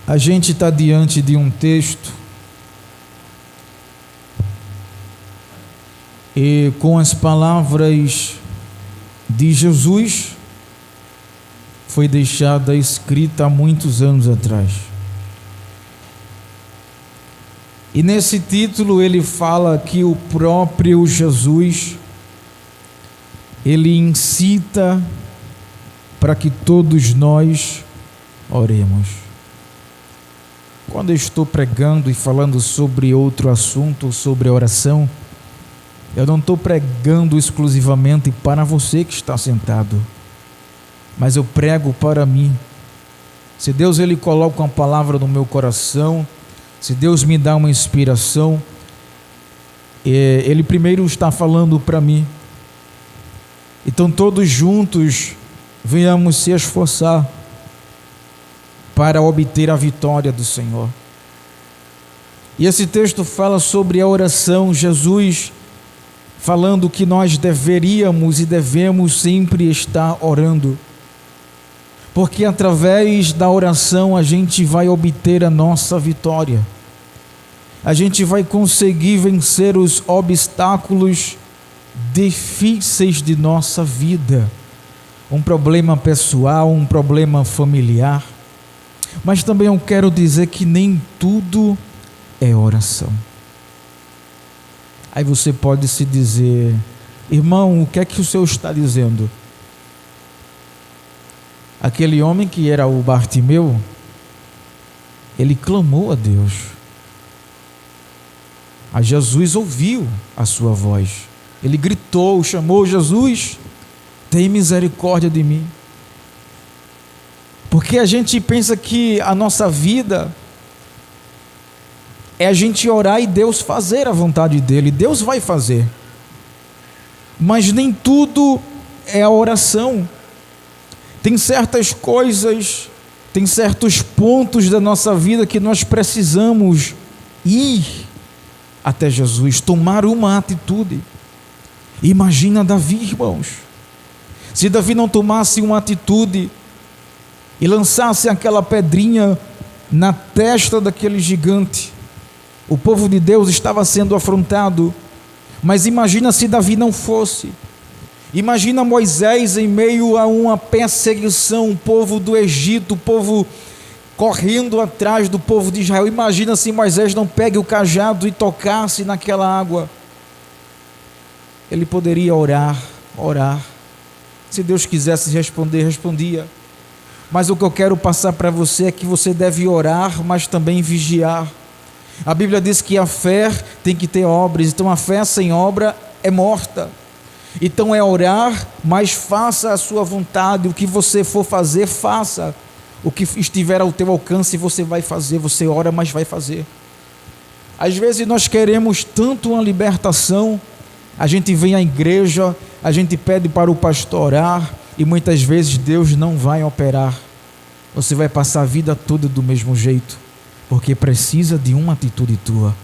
A gente está diante de um texto e com as palavras de Jesus foi deixada escrita há muitos anos atrás. E nesse título ele fala que o próprio Jesus, ele incita para que todos nós oremos. Quando eu estou pregando e falando sobre outro assunto, sobre oração, eu não estou pregando exclusivamente para você que está sentado, mas eu prego para mim. Se Deus ele coloca uma palavra no meu coração, se Deus me dá uma inspiração, ele primeiro está falando para mim. Então todos juntos venhamos se esforçar para obter a vitória do Senhor. E esse texto fala sobre a oração, Jesus falando que nós deveríamos e devemos sempre estar orando, porque através da oração a gente vai obter a nossa vitória, a gente vai conseguir vencer os obstáculos difíceis de nossa vida, um problema pessoal, um problema familiar. Mas também eu quero dizer que nem tudo é oração. Aí você pode se dizer: irmão, o que é que o Senhor está dizendo? Aquele homem que era o Bartimeu, ele clamou a Deus. A Jesus ouviu a sua voz. Ele gritou, chamou: Jesus, tem misericórdia de mim. Porque a gente pensa que a nossa vida é a gente orar e Deus fazer a vontade dele. Deus vai fazer. Mas nem tudo é a oração. Tem certas coisas, tem certos pontos da nossa vida que nós precisamos ir até Jesus, tomar uma atitude. Imagina Davi, irmãos. Se Davi não tomasse uma atitude e lançasse aquela pedrinha na testa daquele gigante, o povo de Deus estava sendo afrontado. Mas imagina se Davi não fosse. Imagina Moisés em meio a uma perseguição, o povo do Egito, o povo correndo atrás do povo de Israel. Imagina se Moisés não pegue o cajado e tocasse naquela água. Ele poderia orar. Se Deus quisesse responder, respondia. Mas o que eu quero passar para você é que você deve orar, mas também vigiar. A Bíblia diz que a fé tem que ter obras, então a fé sem obra é morta. Então é orar, mas faça a sua vontade. O que você for fazer, faça. O que estiver ao teu alcance, você vai fazer. Você ora, mas vai fazer. Às vezes nós queremos tanto uma libertação, a gente vem à igreja, a gente pede para o pastor orar, e muitas vezes Deus não vai operar. Você vai passar a vida toda do mesmo jeito, porque precisa de uma atitude tua.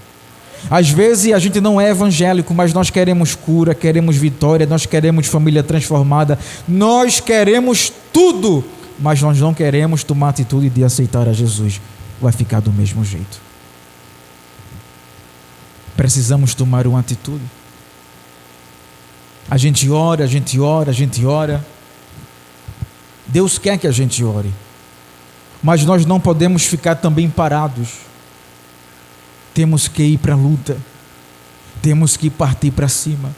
Às vezes a gente não é evangélico, mas nós queremos cura, queremos vitória, nós queremos família transformada, nós queremos tudo, mas nós não queremos tomar a atitude de aceitar a Jesus. Vai ficar do mesmo jeito. Precisamos tomar uma atitude. A gente ora. Deus quer que a gente ore, mas nós não podemos ficar também parados. Temos que ir para a luta, temos que partir para cima.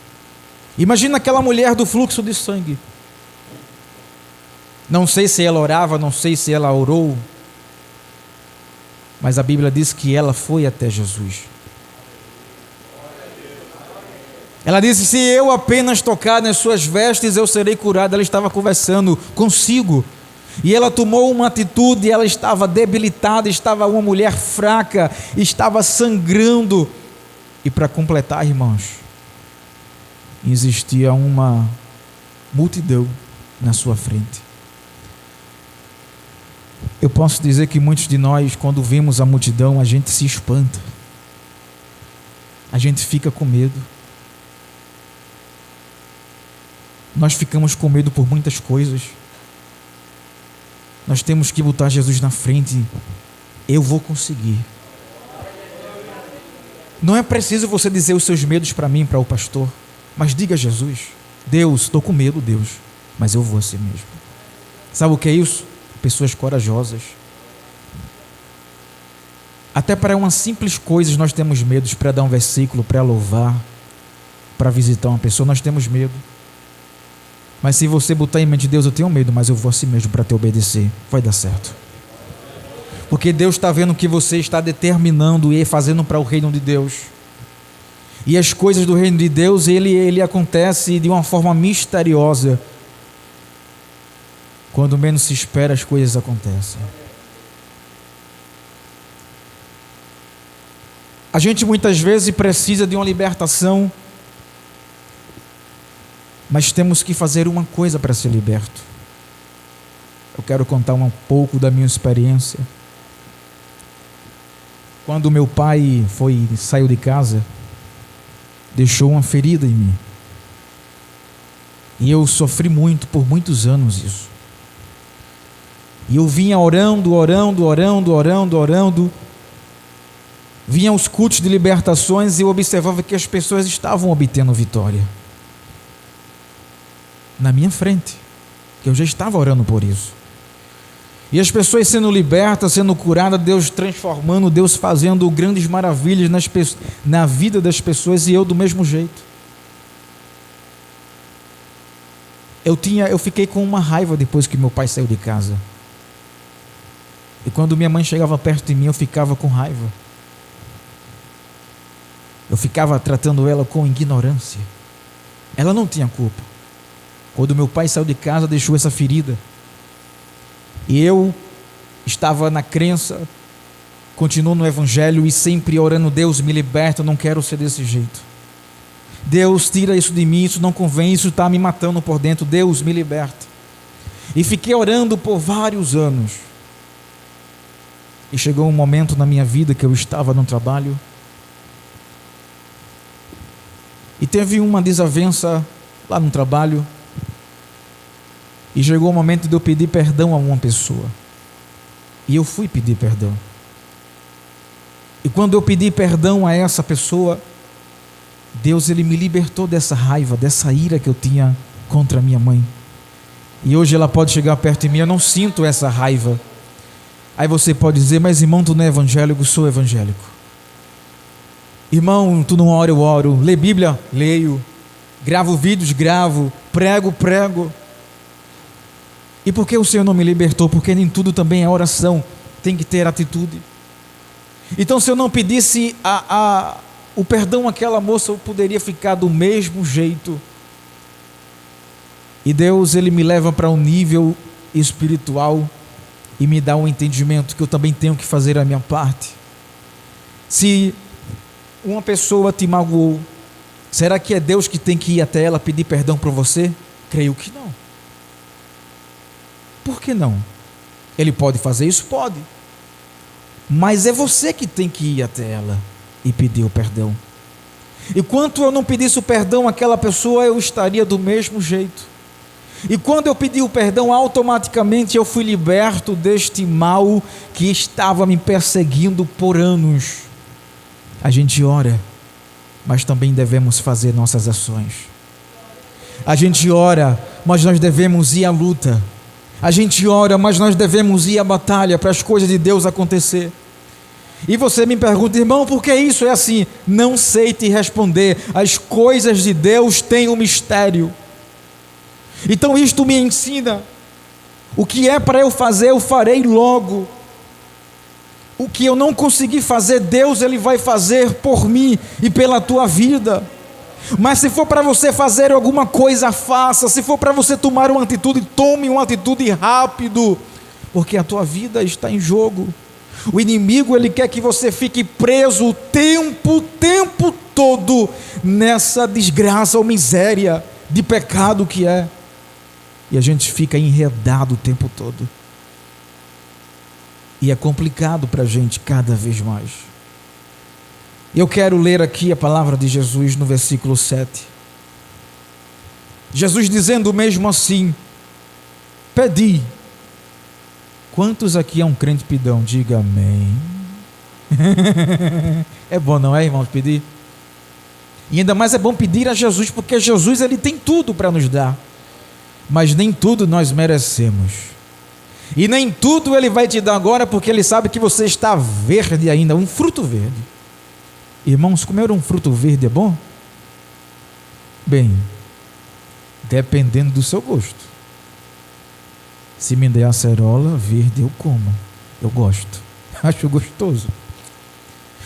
Imagina aquela mulher do fluxo de sangue. Não sei se ela orava, não sei se ela orou, mas a Bíblia diz que ela foi até Jesus. Ela disse: se eu apenas tocar nas suas vestes, eu serei curada. Ela estava conversando consigo, e ela tomou uma atitude. Ela estava debilitada, estava uma mulher fraca, estava sangrando. E para completar, irmãos, existia uma multidão na sua frente. Eu posso dizer que muitos de nós, quando vemos a multidão, a gente se espanta, a gente fica com medo. Nós ficamos com medo por muitas coisas. Nós temos que botar Jesus na frente eu vou conseguir. Não é preciso você dizer os seus medos para mim, para o pastor, mas diga a Jesus: Deus, estou com medo, Deus, mas eu vou assim mesmo. Sabe o que é isso? Pessoas corajosas. Até para umas simples coisas nós temos medo, para dar um versículo, para louvar, para visitar uma pessoa, nós temos medo. Mas se você botar em mente: Deus, eu tenho medo, mas eu vou assim mesmo para te obedecer, vai dar certo. Porque Deus está vendo o que você está determinando e fazendo para o reino de Deus. E as coisas do reino de Deus, ele acontece de uma forma misteriosa. Quando menos se espera, as coisas acontecem. A gente muitas vezes precisa de uma libertação, mas temos que fazer uma coisa para ser liberto. Eu quero contar um pouco da minha experiência. Quando meu pai saiu de casa, deixou uma ferida em mim. E eu sofri muito, por muitos anos isso. E eu vinha orando. Vinha os cultos de libertações e eu observava que as pessoas estavam obtendo vitória. Na minha frente, que eu já estava orando por isso. E as pessoas sendo libertas, sendo curadas, Deus transformando, Deus fazendo grandes maravilhas na vida das pessoas, e eu do mesmo jeito. Eu fiquei com uma raiva depois que meu pai saiu de casa. E quando minha mãe chegava perto de mim, eu ficava com raiva. Eu ficava tratando ela com ignorância. Ela não tinha culpa. Quando meu pai saiu de casa, deixou essa ferida. E eu estava na crença, continuo no evangelho e sempre orando: Deus, me liberta, eu não quero ser desse jeito. Deus, tira isso de mim, isso não convém, isso está me matando por dentro. Deus, me liberta. E fiquei orando por vários anos. E chegou um momento na minha vida que eu estava no trabalho. E teve uma desavença lá no trabalho. E chegou o momento de eu pedir perdão a uma pessoa. E eu fui pedir perdão. E quando eu pedi perdão a essa pessoa, Deus, Ele me libertou dessa raiva, dessa ira que eu tinha contra a minha mãe. E hoje ela pode chegar perto de mim, eu não sinto essa raiva. Aí você pode dizer: mas irmão, tu não é evangélico? Sou evangélico. Irmão, tu não ora? Eu oro. Lê Bíblia? Leio. Gravo vídeos? Gravo. Prego. E por que o Senhor não me libertou? Porque nem tudo também é oração, tem que ter atitude. Então, se eu não pedisse o perdão àquela moça, eu poderia ficar do mesmo jeito. E Deus, Ele me leva para um nível espiritual e me dá um entendimento que eu também tenho que fazer a minha parte. Se uma pessoa te magoou, será que é Deus que tem que ir até ela pedir perdão por você? Creio que não. Por que não? Ele pode fazer isso? Pode. Mas é você que tem que ir até ela e pedir o perdão. Enquanto eu não pedisse o perdão àquela pessoa, eu estaria do mesmo jeito. E quando eu pedi o perdão, automaticamente eu fui liberto deste mal que estava me perseguindo por anos. A gente ora, mas também devemos fazer nossas ações. A gente ora, mas nós devemos ir à luta. A gente ora, mas nós devemos ir à batalha para as coisas de Deus acontecer. E você me pergunta: irmão, por que isso é assim? Não sei te responder. As coisas de Deus têm um mistério. Então isto me ensina: o que é para eu fazer, eu farei logo. O que eu não consegui fazer, Deus, Ele vai fazer por mim e pela tua vida. Mas se for para você fazer alguma coisa, faça. Se for para você tomar uma atitude, tome uma atitude rápido, porque a tua vida está em jogo. O inimigo, ele quer que você fique preso o tempo todo nessa desgraça ou miséria de pecado que é. E a gente fica enredado o tempo todo. E é complicado para a gente cada vez mais. Eu quero ler aqui a palavra de Jesus no versículo 7. Jesus dizendo mesmo assim: pedi, Quantos aqui é um crente pidão? Diga amém. É bom, não é, irmãos, pedir? E ainda mais é bom pedir a Jesus, porque Jesus ele tem tudo para nos dar, mas nem tudo nós merecemos, e nem tudo ele vai te dar agora, porque ele sabe que você está verde ainda, um fruto verde. Irmãos, comer um fruto verde é bom? Bem, dependendo do seu gosto. Se me der acerola verde, eu como, eu gosto, acho gostoso.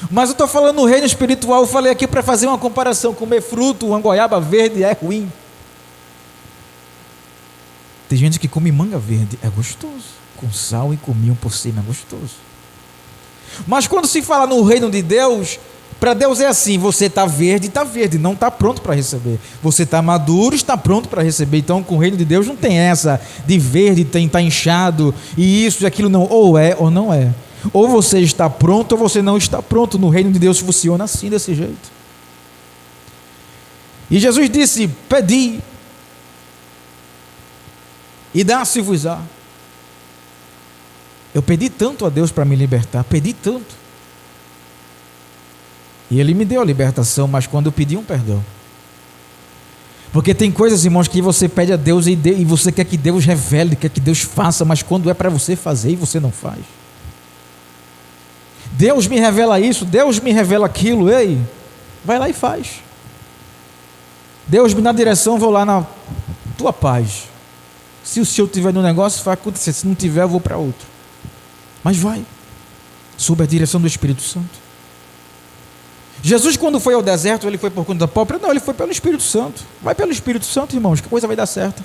Mas eu estou falando no reino espiritual. Eu falei aqui para fazer uma comparação. Comer fruto, uma goiaba verde é ruim. Tem gente que come manga verde, é gostoso, com sal e cominho por cima, é gostoso. Mas quando se fala no reino de Deus, para Deus é assim: você está verde, não está pronto para receber. Você está maduro, está pronto para receber. Então com o reino de Deus não tem essa de verde, está inchado, e isso e aquilo não, ou é ou não é. Ou você está pronto ou você não está pronto. No reino de Deus funciona assim, desse jeito. E Jesus disse: pedi e dá-se-vos-á. Eu pedi tanto a Deus para me libertar, pedi tanto, e Ele me deu a libertação, mas quando eu pedi um perdão. Porque tem coisas, irmãos, que você pede a Deus e você quer que Deus revele, quer que Deus faça, mas quando é para você fazer e você não faz. Deus me revela isso, Deus me revela aquilo, ei, vai lá e faz. Deus me dá direção, vou lá na tua paz. Se o Senhor tiver no negócio, vai acontecer, se não tiver, eu vou para outro. Mas vai, sob a direção do Espírito Santo. Jesus, quando foi ao deserto, ele foi por conta própria? Não, ele foi pelo Espírito Santo. Vai pelo Espírito Santo, irmãos, que a coisa vai dar certo.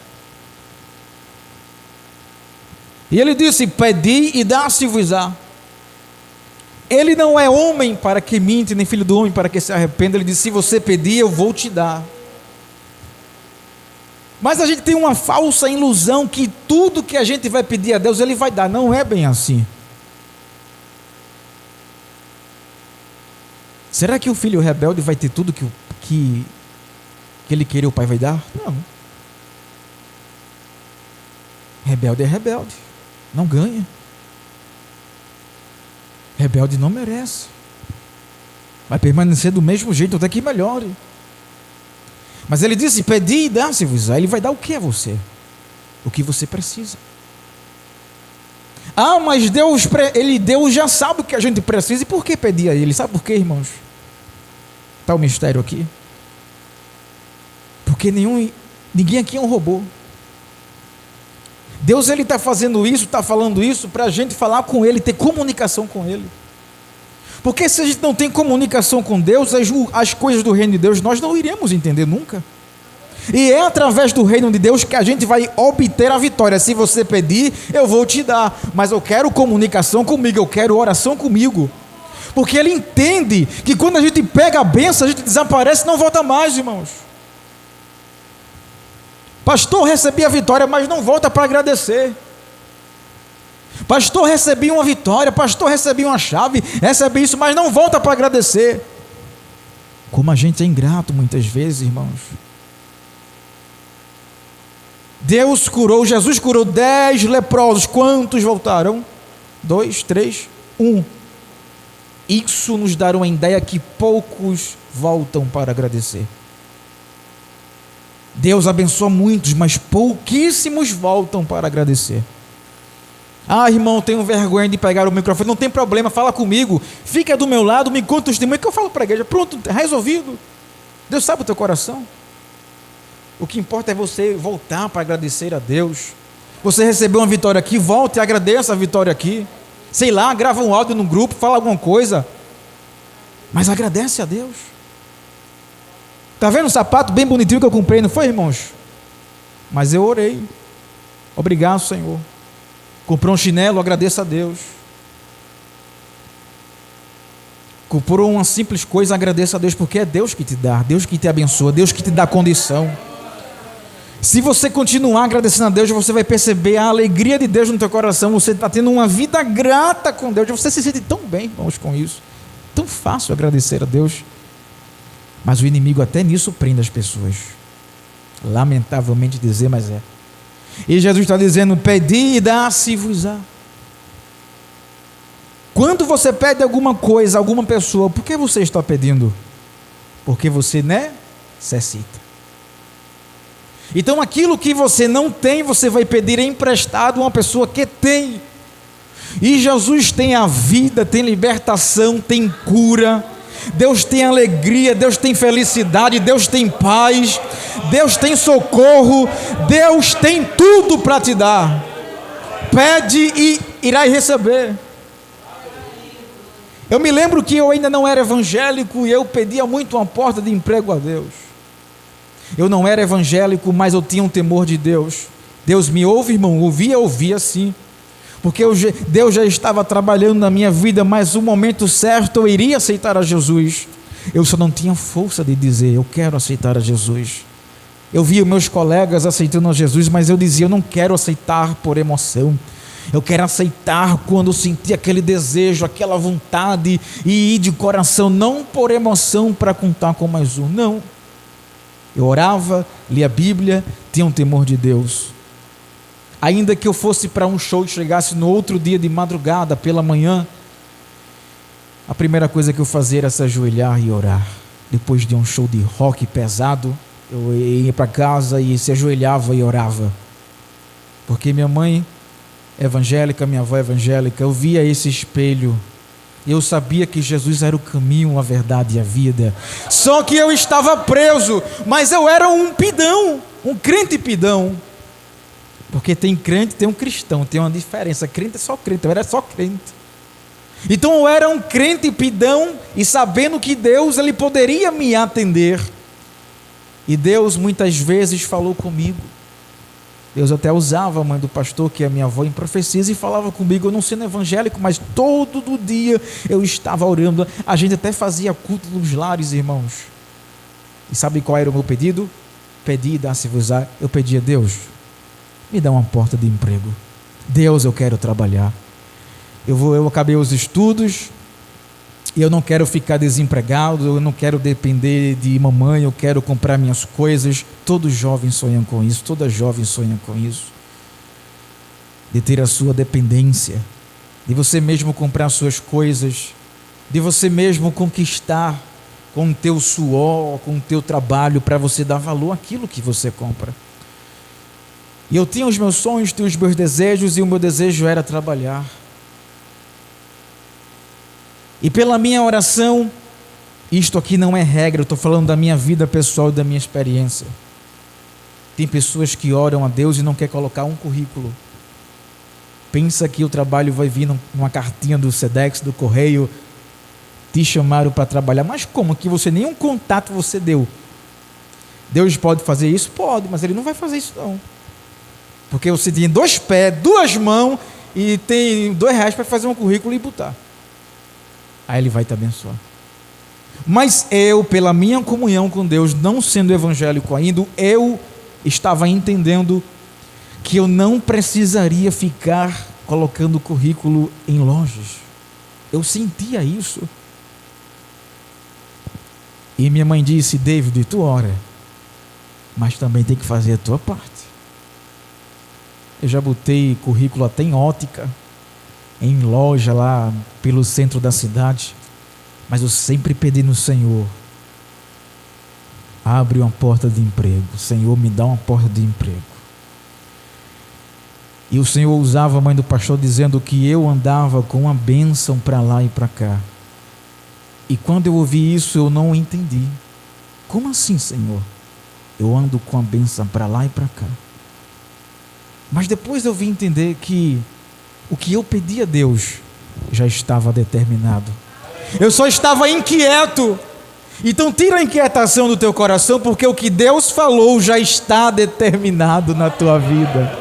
E ele disse: pedi e dá-se-vos-á. Ele não é homem para que minte, nem filho do homem para que se arrependa. Ele disse: se você pedir, eu vou te dar. Mas a gente tem uma falsa ilusão que tudo que a gente vai pedir a Deus, Ele vai dar. Não é bem assim. Será que o filho rebelde vai ter tudo que ele querer, o pai vai dar? Não. Rebelde é rebelde, não ganha. Rebelde não merece. Vai permanecer do mesmo jeito até que melhore. Mas ele disse: pedi e dá-se-vos-á. Ele vai dar o que a você? O que você precisa. Ah, mas Deus já sabe o que a gente precisa. E por que pedir a Ele? Sabe por quê, irmãos? Está o mistério aqui. Porque ninguém aqui é um robô. Deus ele está fazendo isso, está falando isso para a gente falar com Ele, ter comunicação com Ele. Porque se a gente não tem comunicação com Deus, as coisas do reino de Deus nós não iremos entender nunca. E é através do reino de Deus que a gente vai obter a vitória. Se você pedir, eu vou te dar. Mas eu quero comunicação comigo, eu quero oração comigo. Porque Ele entende que quando a gente pega a bênção, a gente desaparece e não volta mais, irmãos. Pastor, recebi a vitória, mas não volta para agradecer. Pastor, recebi uma vitória, pastor, recebi uma chave, recebi isso, mas não volta para agradecer. Como a gente é ingrato muitas vezes, irmãos. Jesus curou 10 leprosos. Quantos voltaram? 2, 3, 1. Isso nos dá uma ideia que poucos voltam para agradecer. Deus abençoa muitos, mas pouquíssimos voltam para agradecer. Ah, irmão, tenho vergonha de pegar o microfone. Não tem problema, fala comigo. Fica do meu lado, me conta o testemunho que eu falo para a igreja. Pronto, resolvido. Deus sabe o teu coração. O que importa é você voltar para agradecer a Deus. Você recebeu uma vitória aqui, volte e agradeça a vitória aqui. Sei lá, grava um áudio no grupo, fala alguma coisa. Mas agradece a Deus. Está vendo um sapato bem bonitinho que eu comprei, não foi, irmãos? Mas eu orei. Obrigado, Senhor. Comprou um chinelo, agradeça a Deus. Comprou uma simples coisa, agradeça a Deus, porque é Deus que te dá, Deus que te abençoa, Deus que te dá condição. Se você continuar agradecendo a Deus, você vai perceber a alegria de Deus no teu coração. Você está tendo uma vida grata com Deus. Você se sente tão bem, irmãos, com isso. Tão fácil agradecer a Deus. Mas o inimigo até nisso prende as pessoas. Lamentavelmente dizer, mas é. E Jesus está dizendo: pedi e dá-se-vos-á. Quando você pede alguma coisa a alguma pessoa, por que você está pedindo? Porque você necessita. Então aquilo que você não tem, você vai pedir emprestado a uma pessoa que tem. E Jesus tem a vida, tem libertação, tem cura. Deus tem alegria, Deus tem felicidade, Deus tem paz, Deus tem socorro, Deus tem tudo para te dar. Pede e irás receber. Eu me lembro que eu ainda não era evangélico e eu pedia muito uma porta de emprego a Deus. Eu não era evangélico, mas eu tinha um temor de Deus. Deus me ouve, irmão, ouvia sim. Porque Deus já estava trabalhando na minha vida, mas no momento certo eu iria aceitar a Jesus. Eu só não tinha força de dizer, eu quero aceitar a Jesus. Eu via meus colegas aceitando a Jesus, mas eu dizia, eu não quero aceitar por emoção. Eu quero aceitar quando eu sentir aquele desejo, aquela vontade, e ir de coração, não por emoção para contar com mais um, não. Eu orava, lia a Bíblia, tinha um temor de Deus. Ainda que eu fosse para um show e chegasse no outro dia de madrugada, pela manhã, a primeira coisa que eu fazia era se ajoelhar e orar. Depois de um show de rock pesado, eu ia para casa e se ajoelhava e orava. Porque minha mãe é evangélica, minha avó é evangélica, eu via esse espelho. Eu sabia que Jesus era o caminho, a verdade e a vida. Só que eu estava preso, mas eu era um pidão, um crente pidão. Porque tem crente, tem um cristão, tem uma diferença. Crente é só crente, eu era só crente. Então eu era um crente pidão e sabendo que Deus ele poderia me atender. E Deus muitas vezes falou comigo. Deus até usava a mãe do pastor, que é a minha avó, em profecias, e falava comigo. Eu não sendo evangélico, mas todo dia eu estava orando. A gente até fazia culto nos lares, irmãos. E sabe qual era o meu pedido? Pedi e dá-se-vos-á. Eu pedia, Deus, me dá uma porta de emprego. Deus, eu quero trabalhar. Eu acabei os estudos e eu não quero ficar desempregado, eu não quero depender de mamãe, eu quero comprar minhas coisas. Todos jovens sonham com isso, toda jovem sonha com isso. De ter a sua dependência, de você mesmo comprar suas coisas, de você mesmo conquistar com o teu suor, com o teu trabalho, para você dar valor àquilo que você compra. E eu tinha os meus sonhos, tinha os meus desejos, e o meu desejo era trabalhar. E pela minha oração, isto aqui não é regra, eu estou falando da minha vida pessoal e da minha experiência. Tem pessoas que oram a Deus e não quer colocar um currículo. Pensa que o trabalho vai vir numa cartinha do Sedex, do correio, te chamaram para trabalhar. Mas como que você, nenhum contato você deu? Deus pode fazer isso? Pode, mas Ele não vai fazer isso não. Porque você tem 2 pés, 2 mãos e tem R$2 para fazer um currículo e botar. Aí Ele vai te abençoar. Mas eu, pela minha comunhão com Deus, não sendo evangélico ainda, eu estava entendendo que eu não precisaria ficar colocando currículo em lojas. Eu sentia isso. E minha mãe disse, David, tu ora, mas também tem que fazer a tua parte. Eu já botei currículo até em ótica, em loja lá pelo centro da cidade, mas eu sempre pedi no Senhor, abre uma porta de emprego, Senhor, me dá uma porta de emprego. E o Senhor usava a mãe do pastor dizendo que eu andava com uma bênção para lá e para cá. E quando eu ouvi isso, eu não entendi. Como assim, Senhor? Eu ando com a bênção para lá e para cá. Mas depois eu vim entender que o que eu pedi a Deus já estava determinado. Eu só estava inquieto. Então tira a inquietação do teu coração, porque o que Deus falou já está determinado na tua vida.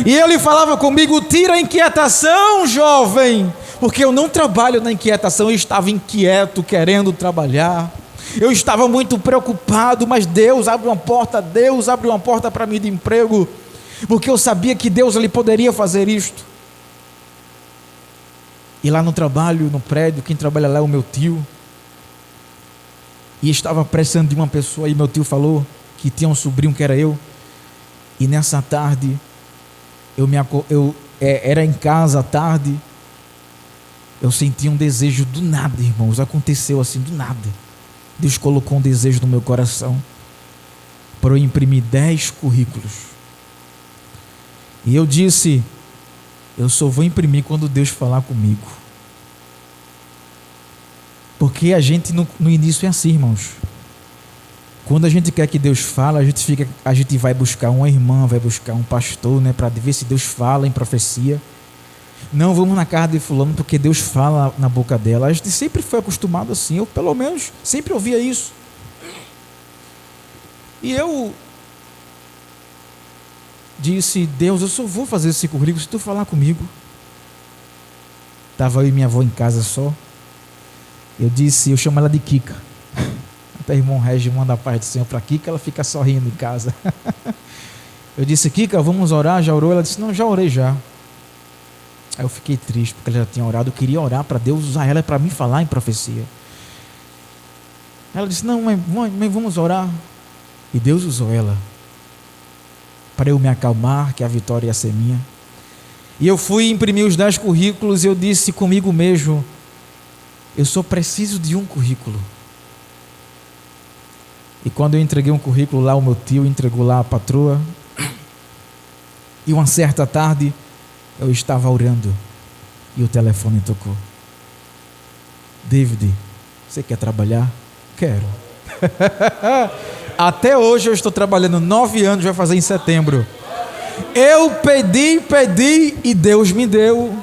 E ele falava comigo, tira a inquietação, jovem, porque eu não trabalho na inquietação. Eu estava inquieto, querendo trabalhar. Eu estava muito preocupado, mas Deus abre uma porta para mim de emprego, porque eu sabia que Deus ele poderia fazer isto. E lá no trabalho, no prédio, quem trabalha lá é o meu tio. E estava precisando de uma pessoa, e meu tio falou que tinha um sobrinho que era eu. E nessa tarde, era em casa à tarde, eu senti um desejo do nada, irmãos. Aconteceu assim, do nada. Deus colocou um desejo no meu coração para eu imprimir 10 currículos. E eu disse: eu só vou imprimir quando Deus falar comigo. Porque a gente no início é assim, irmãos. Quando a gente quer que Deus fale, a gente vai buscar uma irmã, vai buscar um pastor, né, para ver se Deus fala em profecia. Não vamos na casa de fulano porque Deus fala na boca dela. A gente sempre foi acostumado assim. Eu, pelo menos, sempre ouvia isso. E eu disse: Deus, eu só vou fazer esse currículo se tu falar comigo. Estava eu e minha avó em casa só. Eu chamo ela de Kika. Até o irmão Regis manda a paz do Senhor para Kika, ela fica sorrindo em casa. Eu disse: Kika, vamos orar? Já orou? Ela disse: não, já orei já. Aí eu fiquei triste porque ela já tinha orado. Eu queria orar para Deus usar ela para me falar em profecia. Ela disse: não, mãe, vamos orar. E Deus usou ela para eu me acalmar, que a vitória ia ser minha. E eu fui imprimir os 10 currículos e eu disse comigo mesmo: eu só preciso de um currículo. E quando eu entreguei um currículo lá, o meu tio entregou lá a patroa. E uma certa tarde, eu estava orando e o telefone tocou. David, você quer trabalhar? Quero. Até hoje eu estou trabalhando 9 anos, vai fazer em setembro. Eu pedi e Deus me deu.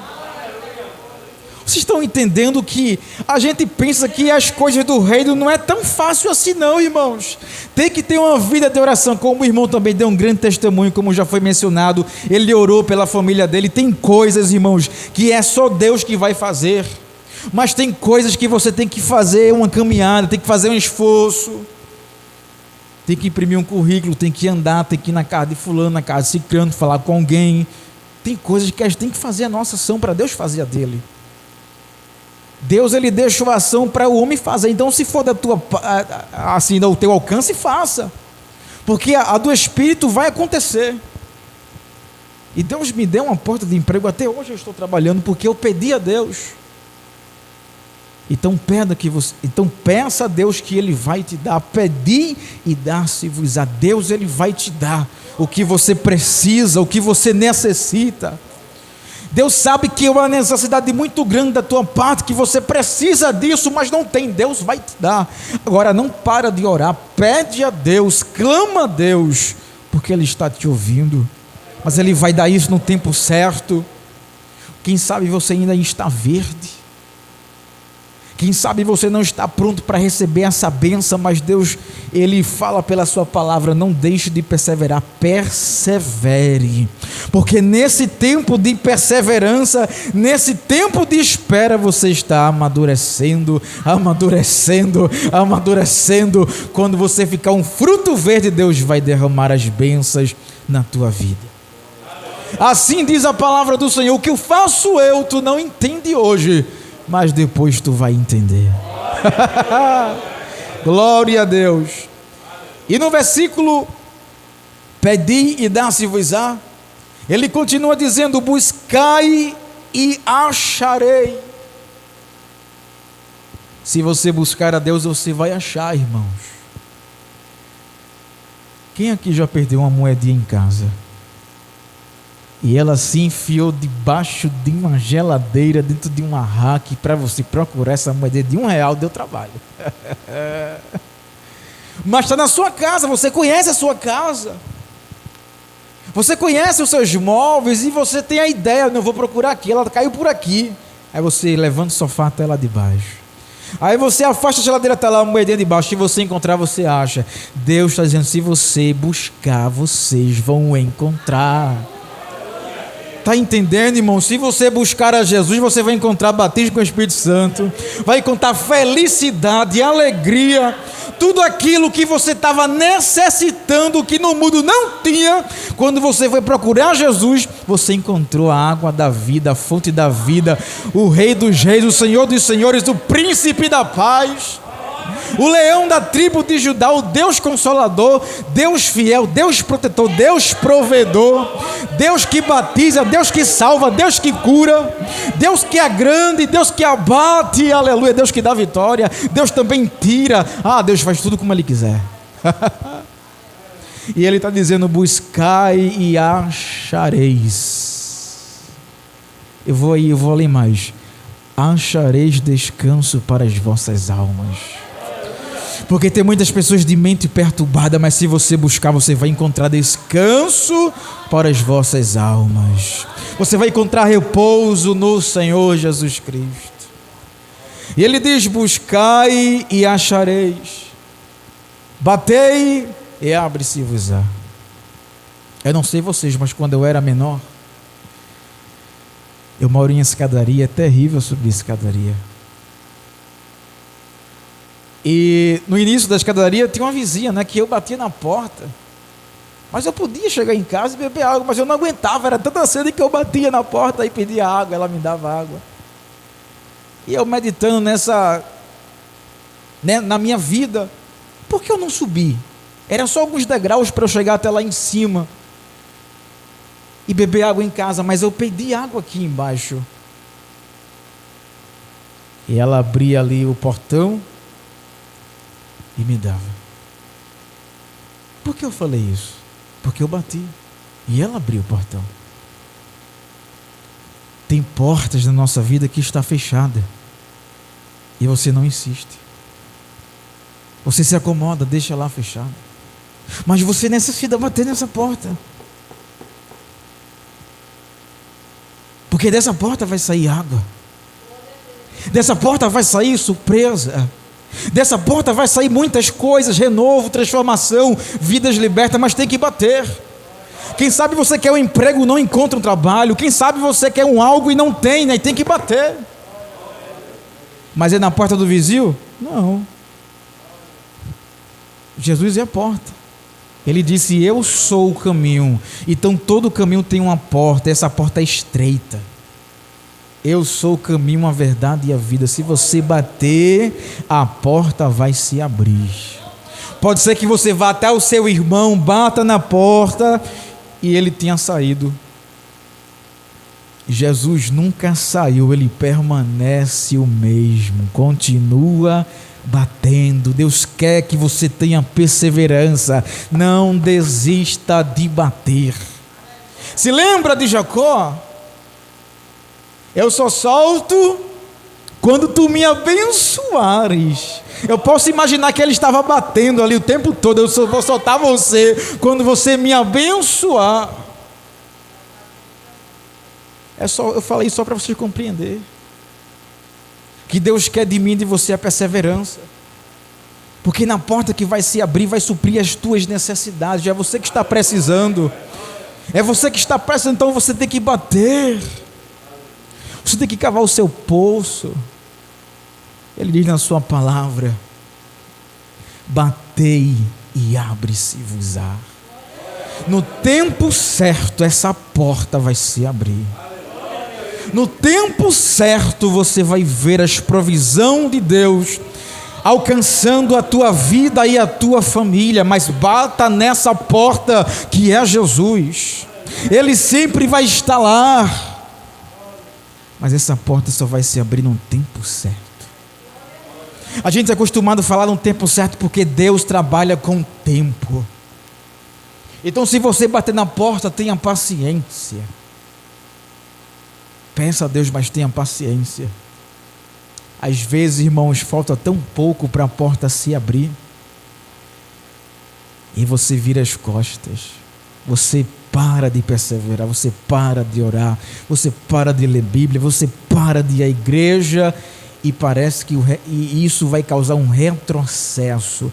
Vocês estão entendendo que a gente pensa que as coisas do reino não é tão fácil assim não, irmãos. Tem que ter uma vida de oração, como o irmão também deu um grande testemunho, como já foi mencionado. Ele orou pela família dele. Tem coisas, irmãos, que é só Deus que vai fazer. Mas tem coisas que você tem que fazer uma caminhada, tem que fazer um esforço. Tem que imprimir um currículo, tem que andar, tem que ir na casa de fulano, na casa de ciclano, falar com alguém. Tem coisas que a gente tem que fazer a nossa ação para Deus fazer a dele. Deus, ele deixa a ação para o homem fazer. Então, se for da tua, assim, do teu alcance, faça. Porque a do Espírito vai acontecer. E Deus me deu uma porta de emprego. Até hoje eu estou trabalhando porque eu pedi a Deus. Então peça a Deus que Ele vai te dar. Pedi e dar-se-vos a Deus. Ele vai te dar o que você precisa, o que você necessita. Deus sabe que é uma necessidade muito grande da tua parte, que você precisa disso, mas não tem. Deus vai te dar. Agora não para de orar, pede a Deus, clama a Deus, porque Ele está te ouvindo, mas Ele vai dar isso no tempo certo. Quem sabe você ainda está verde, quem sabe você não está pronto para receber essa bênção, mas Deus, Ele fala pela sua palavra: não deixe de perseverar, persevere, porque nesse tempo de perseverança, nesse tempo de espera, você está amadurecendo, quando você ficar um fruto verde, Deus vai derramar as bênçãos na tua vida. Assim diz a palavra do Senhor: o que eu faço eu, tu não entende hoje, mas depois tu vai entender. Glória a Deus. E no versículo pedi e dar-se-vos-á, ele continua dizendo: buscai e acharei. Se você buscar a Deus, você vai achar, irmãos. Quem aqui já perdeu uma moedinha em casa e ela se enfiou debaixo de uma geladeira, dentro de uma rack, para você procurar essa moeda de R$1? Deu trabalho. Mas está na sua casa, você conhece a sua casa, você conhece os seus móveis, e você tem a ideia: não, vou procurar aqui, ela caiu por aqui. Aí você levanta o sofá até lá de baixo, aí você afasta a geladeira, está lá uma moedinha de baixo. Se você encontrar, você acha. Deus está dizendo: se você buscar, vocês vão encontrar. Está entendendo, irmão? Se você buscar a Jesus, você vai encontrar batismo com o Espírito Santo, vai encontrar felicidade, alegria, tudo aquilo que você estava necessitando, que no mundo não tinha. Quando você foi procurar Jesus, você encontrou a água da vida, a fonte da vida, o Rei dos Reis, o Senhor dos Senhores, o Príncipe da Paz. O leão da tribo de Judá, o Deus consolador, Deus fiel, Deus protetor, Deus provedor, Deus que batiza, Deus que salva, Deus que cura, Deus que é grande, Deus que abate, aleluia, Deus que dá vitória, Deus também tira. Deus faz tudo como Ele quiser. E Ele está dizendo: buscai e achareis. Eu vou além mais. Achareis descanso para as vossas almas. Porque tem muitas pessoas de mente perturbada, mas se você buscar, você vai encontrar descanso para as vossas almas. Você vai encontrar repouso no Senhor Jesus Cristo. E Ele diz: buscai e achareis, batei e abre-se-vos-á. Eu não sei vocês, mas quando eu era menor, eu moro em escadaria, é terrível subir escadaria. E no início da escadaria tinha uma vizinha, que eu batia na porta. Mas eu podia chegar em casa e beber água, mas eu não aguentava, era tanta sede que eu batia na porta e pedia água, ela me dava água. E eu meditando na minha vida, por que eu não subi? Era só alguns degraus para eu chegar até lá em cima e beber água em casa, mas eu pedi água aqui embaixo. E ela abria ali o portão e me dava. Por que eu falei isso? Porque eu bati e ela abriu o portão. Tem portas na nossa vida que está fechada e você não insiste. Você se acomoda, deixa lá fechado. Mas você necessita bater nessa porta, porque dessa porta vai sair água, dessa porta vai sair surpresa, dessa porta vai sair muitas coisas, renovo, transformação, vidas libertas, mas tem que bater. Quem sabe você quer um emprego, não encontra um trabalho. Quem sabe você quer um algo e não tem, e tem que bater. Mas é na porta do vizinho? Não. Jesus é a porta. Ele disse: eu sou o caminho. Então todo caminho tem uma porta, essa porta é estreita. Eu sou o caminho, a verdade e a vida. Se você bater, a porta vai se abrir. Pode ser que você vá até o seu irmão, bata na porta e ele tenha saído. Jesus nunca saiu, Ele permanece o mesmo, continua batendo. Deus quer que você tenha perseverança, não desista de bater. Se lembra de Jacó? Eu só solto quando tu me abençoares. Eu posso imaginar que ele estava batendo ali o tempo todo. Eu só vou soltar você quando você me abençoar. Eu falei só para você compreender que Deus quer de mim e de você a perseverança, porque na porta que vai se abrir vai suprir as tuas necessidades. É você que está precisando, então você tem que bater, você tem que cavar o seu poço. Ele diz na sua palavra: batei e abre-se-vos-á. No tempo certo essa porta vai se abrir. No tempo certo você vai ver as provisões de Deus alcançando a tua vida e a tua família. Mas bata nessa porta que é Jesus. Ele sempre vai estar lá. Mas essa porta só vai se abrir no tempo certo. A gente é acostumado a falar no tempo certo porque Deus trabalha com tempo. Então, se você bater na porta, tenha paciência. Peça a Deus, mas tenha paciência. Às vezes, irmãos, falta tão pouco para a porta se abrir e você vira as costas. Você para de perseverar, você para de orar, você para de ler Bíblia, você para de ir à igreja e parece que isso vai causar um retrocesso.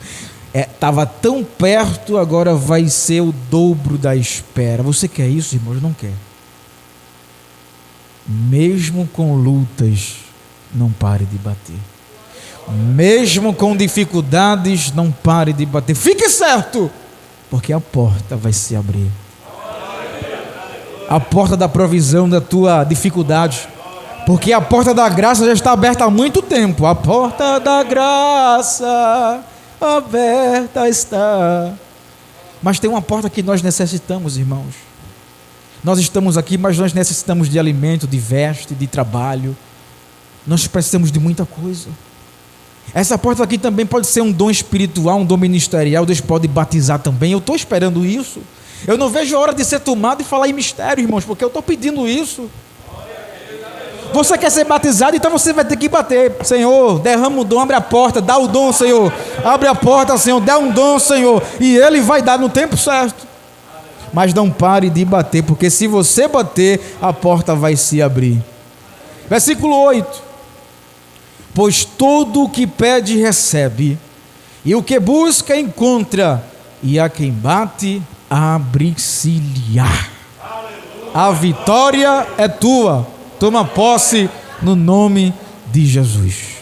Estava tão perto, agora vai ser o dobro da espera. Você quer isso, irmãos? Não quer. Mesmo com lutas, não pare de bater. Mesmo com dificuldades, não pare de bater. Fique certo, porque a porta vai se abrir. A porta da provisão da tua dificuldade Porque a porta da graça já está aberta há muito tempo. A porta da graça aberta está. Mas tem uma porta que nós necessitamos, irmãos. Nós estamos aqui, mas nós necessitamos de alimento, de veste, de trabalho. Nós precisamos de muita coisa. Essa porta aqui também pode ser um dom espiritual, um dom ministerial. Deus pode batizar também. Eu estou esperando isso. Eu não vejo a hora de ser tomado e falar em mistério, irmãos, porque eu estou pedindo isso. Você quer ser batizado, então você vai ter que bater. Senhor, derrama o dom, abre a porta, dá o dom, Senhor. Abre a porta, Senhor, dá um dom, Senhor. E Ele vai dar no tempo certo. Mas não pare de bater, porque se você bater, a porta vai se abrir. Versículo 8. Pois todo o que pede recebe, e o que busca encontra, e a quem bate abre-se-lhe-á. A vitória é tua. Toma posse no nome de Jesus.